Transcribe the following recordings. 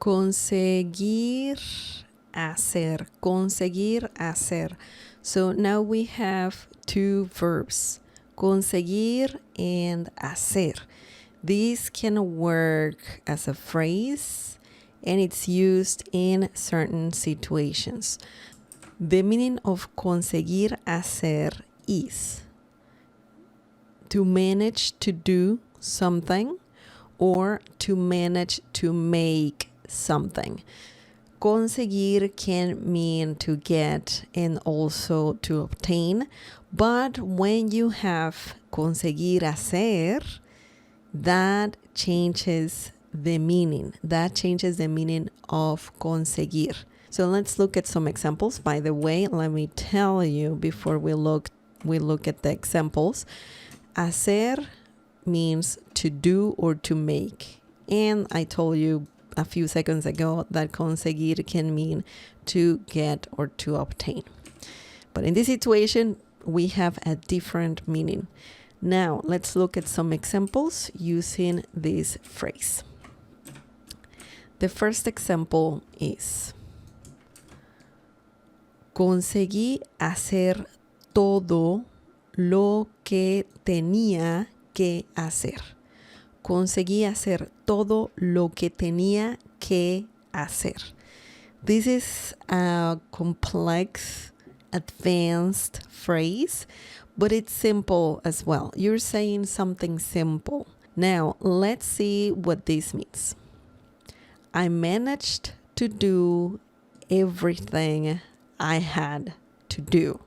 Conseguir hacer. Conseguir hacer. So now we have two verbs, conseguir and hacer. This can work as a phrase and it's used in certain situations. The meaning of conseguir hacer is to manage to do something or to manage to make something. Conseguir can mean to get and also to obtain, but when you have conseguir hacer, that changes the meaning. That changes the meaning of conseguir. So let's look at some examples. By the way, let me tell you before we look at the examples. Hacer means to do or to make. And I told you a few seconds ago that conseguir can mean to get or to obtain. But in this situation, we have a different meaning. Now, let's look at some examples using this phrase. The first example is: conseguí hacer todo lo que tenía que hacer. Conseguí hacer todo lo que tenía que hacer. This is a complex, advanced phrase, but it's simple as well. You're saying something simple. Now, let's see what this means. I managed to do everything I had to do.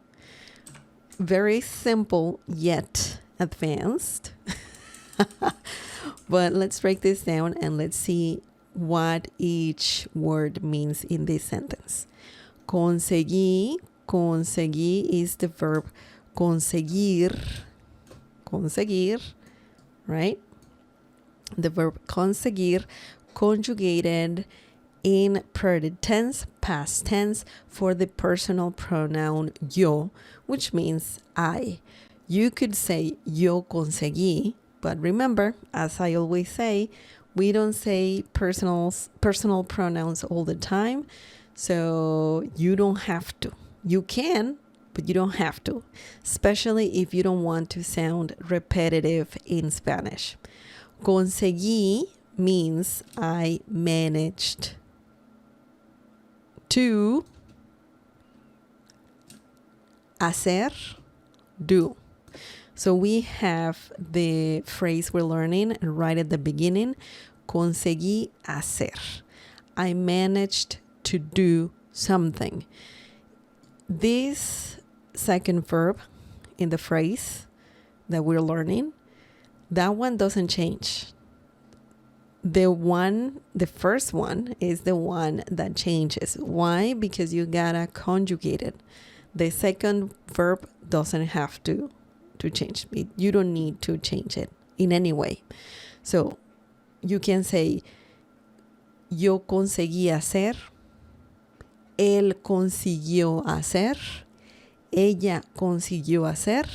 Very simple, yet advanced. But let's break this down and let's see what each word means in this sentence. Conseguí. Conseguí is the verb conseguir. Conseguir, right? The verb conseguir conjugated in present tense, past tense, for the personal pronoun yo, which means I. You could say yo conseguí, but remember, as I always say, we don't say personal pronouns all the time, so you don't have to. You can, but you don't have to, especially if you don't want to sound repetitive in Spanish. Conseguí means I managed to hacer, do. So we have the phrase we're learning right at the beginning, conseguí hacer. I managed to do something. This second verb in the phrase that we're learning, that one doesn't change. The first one is the one that changes. Why? Because you gotta conjugate it. The second verb doesn't have to change. You don't need to change it in any way. So you can say, yo conseguí hacer, él consiguió hacer, ella consiguió hacer,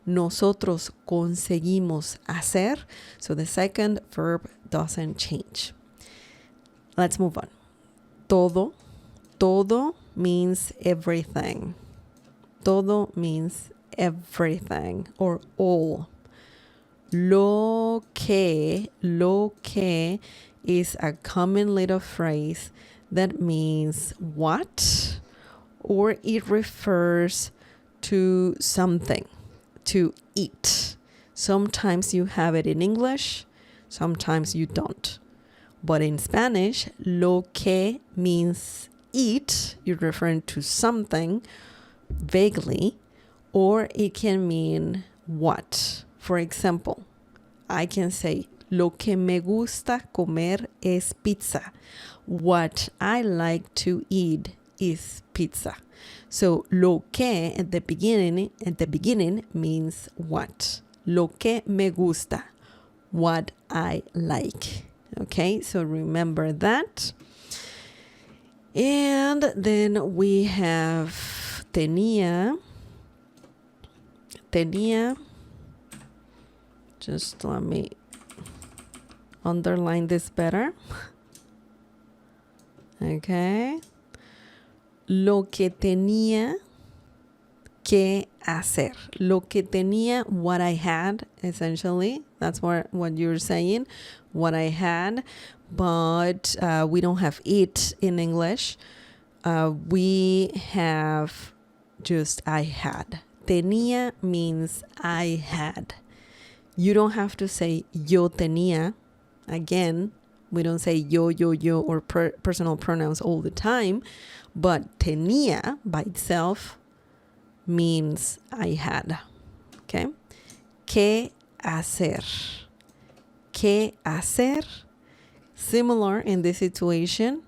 nosotros conseguimos hacer. So the second verb doesn't change. Let's move on. Todo. Todo means everything. Todo means everything or all. Lo que is a common little phrase that means what, or it refers to something, to eat. Sometimes you have it in English, sometimes you don't. But in Spanish, lo que means eat. You're referring to something vaguely, or it can mean what. For example, I can say, lo que me gusta comer es pizza. What I like to eat is pizza. So lo que at the beginning means what. Lo que me gusta, what I like. Okay, so remember that. And then we have tenía. Tenía. Just let me underline this better. Okay. Lo que tenía que hacer. Lo que tenía, what I had, essentially. That's what you're saying, what I had. But we don't have it in English. We have just I had. Tenía means I had. You don't have to say yo tenía. Again, we don't say yo, or personal pronouns all the time. But tenía by itself means I had. Okay? ¿Qué hacer? ¿Qué hacer? Similar in this situation,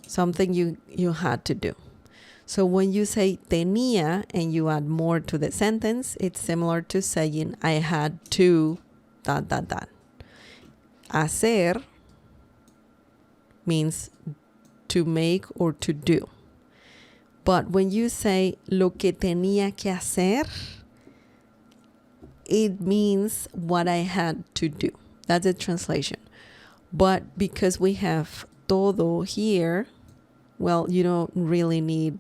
something you had to do. So when you say tenía and you add more to the sentence, it's similar to saying I had to ... Hacer means to make or to do. But when you say lo que tenía que hacer, it means what I had to do. That's a translation. But because we have todo here, well, you don't really need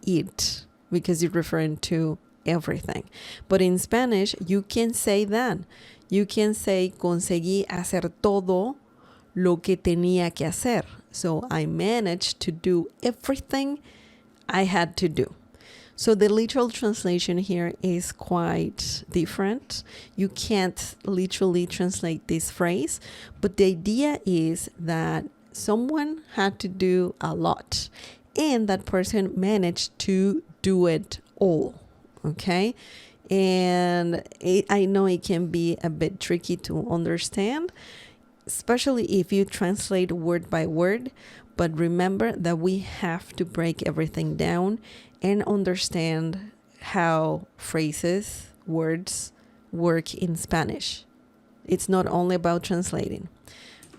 it because you're referring to everything. But in Spanish, you can say that. You can say conseguí hacer todo lo que tenía que hacer. So I managed to do everything I had to do. So the literal translation here is quite different. You can't literally translate this phrase, but the idea is that someone had to do a lot and that person managed to do it all. Okay? And I know it can be a bit tricky to understand, especially if you translate word by word. But remember that we have to break everything down and understand how phrases, words work in Spanish. It's not only about translating.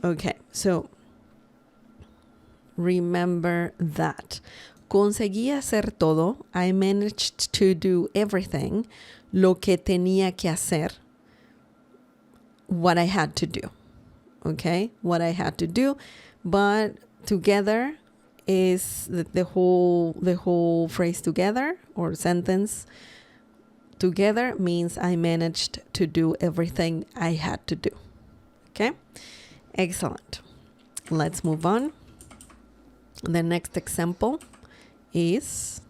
Okay, so remember that. Conseguí hacer todo. I managed to do everything. Lo que tenía que hacer. What I had to do. Okay, what I had to do. But together is the whole phrase together or sentence together means I managed to do everything I had to do. Okay, excellent. Let's move on. The next example is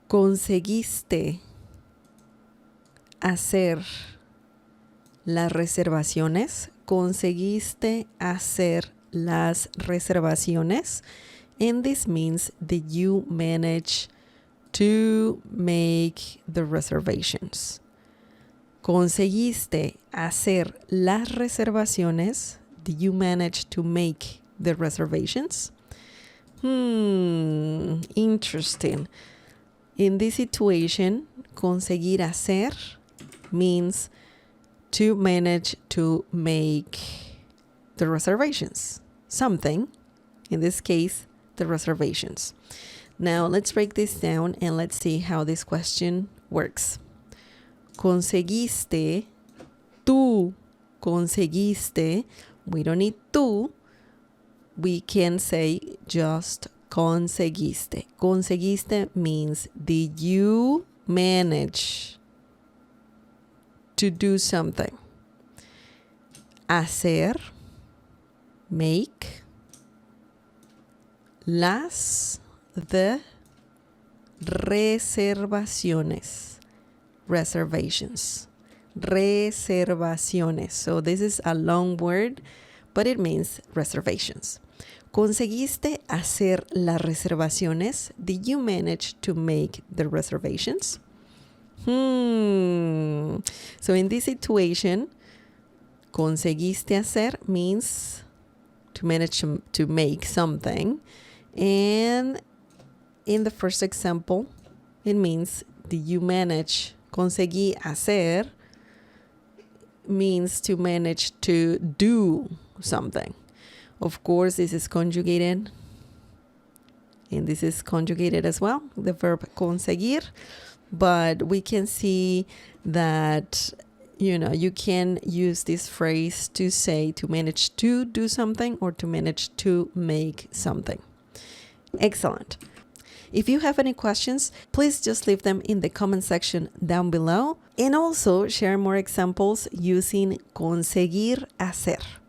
conseguiste hacer las reservaciones. Conseguiste hacer las reservaciones. And this means that you manage to make the reservations. Conseguiste hacer las reservaciones. Did you manage to make the reservations? Interesting. In this situation, conseguir hacer means to manage to make the reservations. Something, in this case, the reservations. Now, let's break this down and let's see how this question works. Conseguiste, tú conseguiste. We don't need tú. We can say just conseguiste. Conseguiste means did you manage to do something? Hacer, make, the reservaciones. Reservations. Reservaciones. So this is a long word, but it means reservations. ¿Conseguiste hacer las reservaciones? Did you manage to make the reservations? So in this situation, conseguiste hacer means to manage to make something. And in the first example, it means did you manage? Conseguí hacer means to manage to do something. Of course, this is conjugated. And this is conjugated as well, the verb conseguir. But we can see that you can use this phrase to say to manage to do something or to manage to make something. Excellent. If you have any questions, please just leave them in the comment section down below, and also share more examples using conseguir hacer.